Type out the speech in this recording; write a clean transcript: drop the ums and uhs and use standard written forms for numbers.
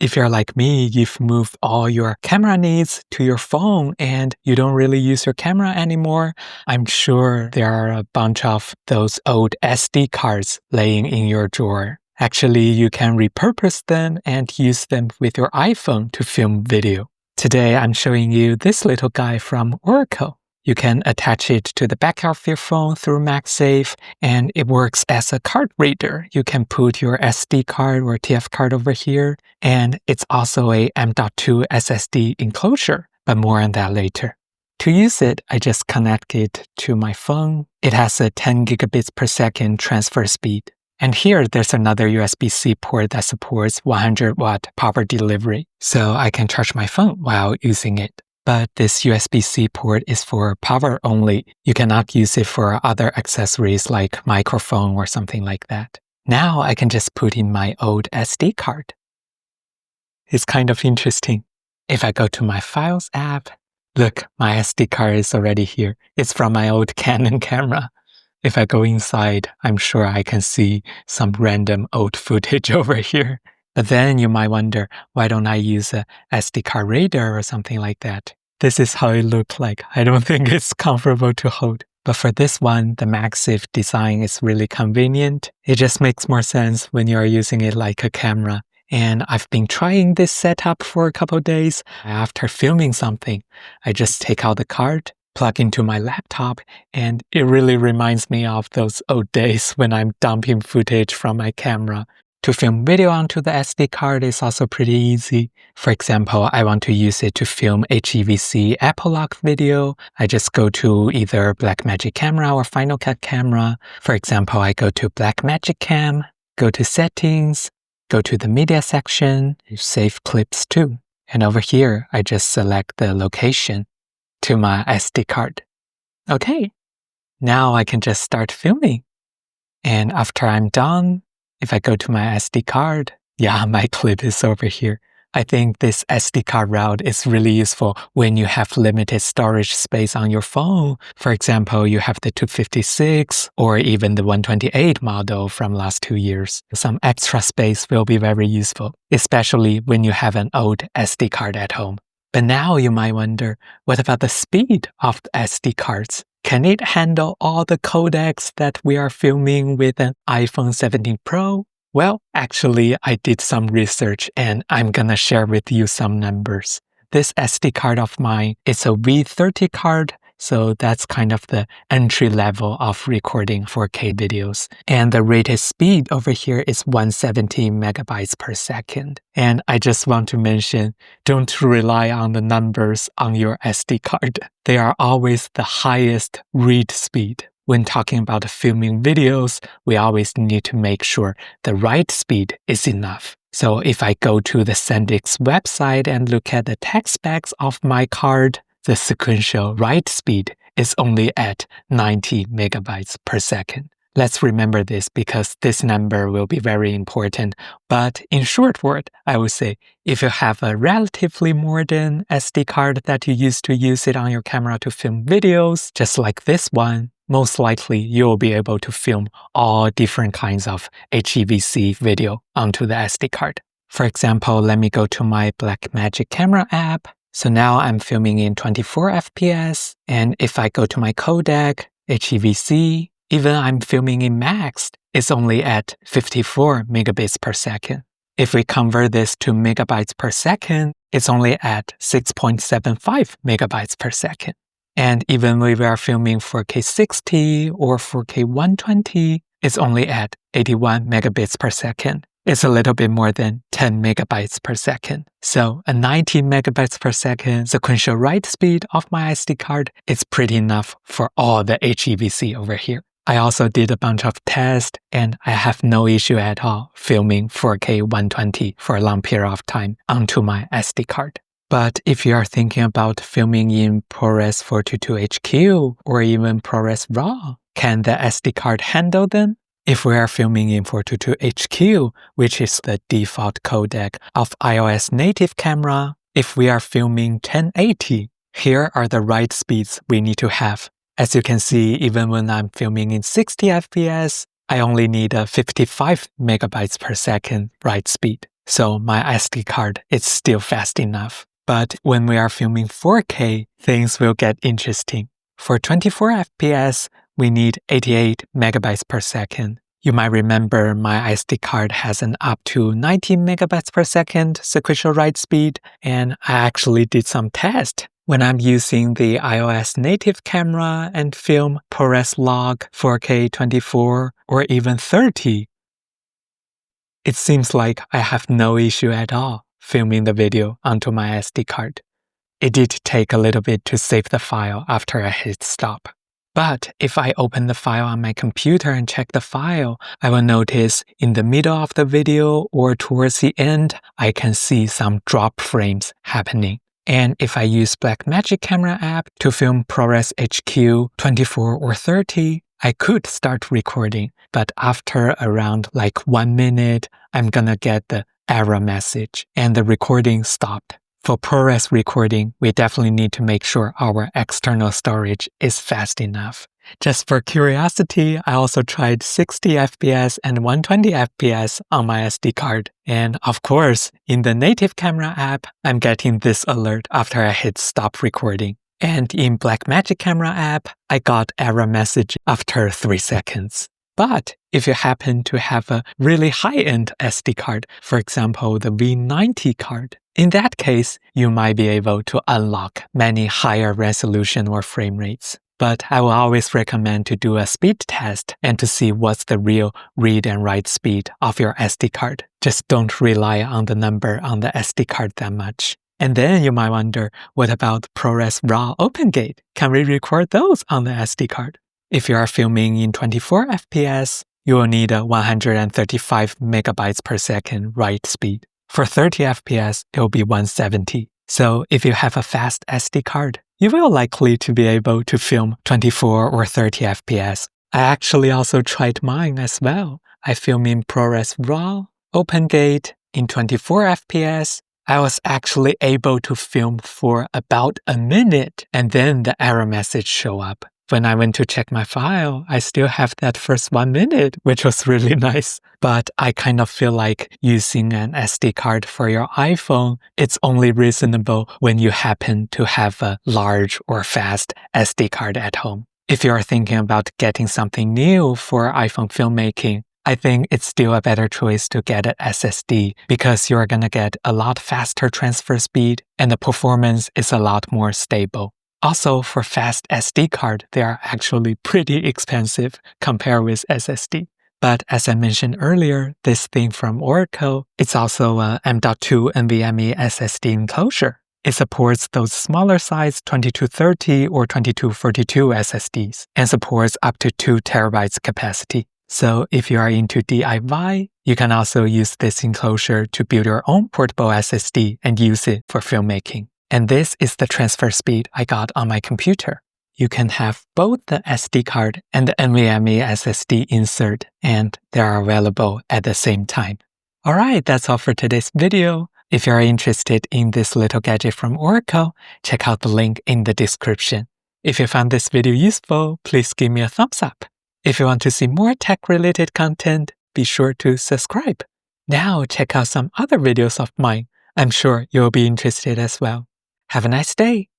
If you're like me, you've moved all your camera needs to your phone and you don't really use your camera anymore, I'm sure there are a bunch of those old SD cards laying in your drawer. Actually, you can repurpose them and use them with your iPhone to film video. Today, I'm showing you this little guy from ORICO. You can attach it to the back of your phone through MagSafe, and it works as a card reader. You can put your SD card or TF card over here, and it's also a M.2 SSD enclosure, but more on that later. To use it, I just connect it to my phone. It has a 10 gigabits per second transfer speed. And here, there's another USB-C port that supports 100-watt power delivery, so I can charge my phone while using it. But this USB-C port is for power only. You cannot use it for other accessories like microphone or something like that. Now I can just put in my old SD card. It's kind of interesting. If I go to my Files app, look, my SD card is already here. It's from my old Canon camera. If I go inside, I'm sure I can see some random old footage over here. But then you might wonder, why don't I use a SD card reader or something like that? This is how it looked like. I don't think it's comfortable to hold. But for this one, the MagSafe design is really convenient. It just makes more sense when you are using it like a camera. And I've been trying this setup for a couple of days. After filming something, I just take out the card, plug into my laptop, and it really reminds me of those old days when I'm dumping footage from my camera. To film video onto the SD card is also pretty easy. For example, I want to use it to film HEVC epilogue video. I just go to either Blackmagic Camera or Final Cut Camera. For example, I go to Blackmagic Cam, go to Settings, go to the Media section, save clips too. And over here, I just select the location to my SD card. Okay, now I can just start filming. And after I'm done, if I go to my SD card, yeah, my clip is over here. I think this SD card route is really useful when you have limited storage space on your phone. For example, you have the 256 or even the 128 model from last 2 years. Some extra space will be very useful, especially when you have an old SD card at home. But now you might wonder, what about the speed of the SD cards? Can it handle all the codecs that we are filming with an iPhone 17 Pro? Well, actually, I did some research and I'm gonna share with you some numbers. This SD card of mine is a V30 card, so that's kind of the entry level of recording 4K videos. And the rated speed over here is 170 megabytes per second. And I just want to mention, don't rely on the numbers on your SD card. They are always the highest read speed. When talking about filming videos, we always need to make sure the write speed is enough. So if I go to the SanDisk website and look at the tech specs of my card, the sequential write speed is only at 90 megabytes per second. Let's remember this because this number will be very important. But in short word, I would say if you have a relatively modern SD card that you used to use it on your camera to film videos, just like this one, most likely you'll be able to film all different kinds of HEVC video onto the SD card. For example, let me go to my Blackmagic Camera app. So now I'm filming in 24 FPS, and if I go to my codec, HEVC, even I'm filming in max, it's only at 54 megabits per second. If we convert this to megabytes per second, it's only at 6.75 megabytes per second. And even when we are filming 4K 60 or 4K 120, it's only at 81 megabits per second. It's a little bit more than 10 megabytes per second. So a 90 megabytes per second sequential write speed of my SD card is pretty enough for all the HEVC over here. I also did a bunch of tests and I have no issue at all filming 4K 120 for a long period of time onto my SD card. But if you are thinking about filming in ProRes 422HQ or even ProRes RAW, can the SD card handle them? If we are filming in 422HQ, which is the default codec of iOS native camera, if we are filming 1080, here are the write speeds we need to have. As you can see, even when I'm filming in 60 FPS, I only need a 55 megabytes per second write speed. so my SD card is still fast enough. But when we are filming 4K, things will get interesting. For 24 FPS, we need 88 megabytes per second. You might remember my SD card has an up to 90 megabytes per second sequential write speed, and I actually did some tests when I'm using the iOS native camera and film ProRes log 4K 24 or even 30. It seems like I have no issue at all filming the video onto my SD card. It did take a little bit to save the file after I hit stop. But if I open the file on my computer and check the file, I will notice in the middle of the video or towards the end, I can see some drop frames happening. And if I use Blackmagic camera app to film ProRes HQ 24 or 30, I could start recording, but after around 1 minute, I'm gonna get the error message and the recording stopped. For ProRes recording, we definitely need to make sure our external storage is fast enough. Just for curiosity, I also tried 60 FPS and 120 FPS on my SD card. And of course, in the native camera app, I'm getting this alert after I hit stop recording. And in Blackmagic camera app, I got error message after 3 seconds. But if you happen to have a really high-end SD card, for example, the V90 card, in that case, you might be able to unlock many higher resolution or frame rates. But I will always recommend to do a speed test and to see what's the real read and write speed of your SD card. Just don't rely on the number on the SD card that much. And then you might wonder, what about ProRes RAW Open Gate? Can we record those on the SD card? If you are filming in 24 FPS, you will need a 135 megabytes per second write speed. For 30 FPS, it will be 170. So if you have a fast SD card, you will likely to be able to film 24 or 30 FPS. I actually also tried mine as well. I film in ProRes RAW Open Gate in 24 FPS. I was actually able to film for about a minute, and then the error message showed up. When I went to check my file, I still have that first 1 minute, which was really nice. But I kind of feel like using an SD card for your iPhone, it's only reasonable when you happen to have a large or fast SD card at home. If you are thinking about getting something new for iPhone filmmaking, I think it's still a better choice to get an SSD because you're gonna get a lot faster transfer speed and the performance is a lot more stable. Also, for fast SD card, they are actually pretty expensive compared with SSD. But as I mentioned earlier, this thing from ORICO, it's also a M.2 NVMe SSD enclosure. It supports those smaller size 2230 or 2242 SSDs and supports up to 2 terabytes capacity. So if you are into DIY, you can also use this enclosure to build your own portable SSD and use it for filmmaking. And this is the transfer speed I got on my computer. You can have both the SD card and the NVMe SSD insert, and they are available at the same time. Alright, that's all for today's video. If you are interested in this little gadget from ORICO, check out the link in the description. If you found this video useful, please give me a thumbs up. If you want to see more tech-related content, be sure to subscribe. Now check out some other videos of mine. I'm sure you'll be interested as well. Have a nice day.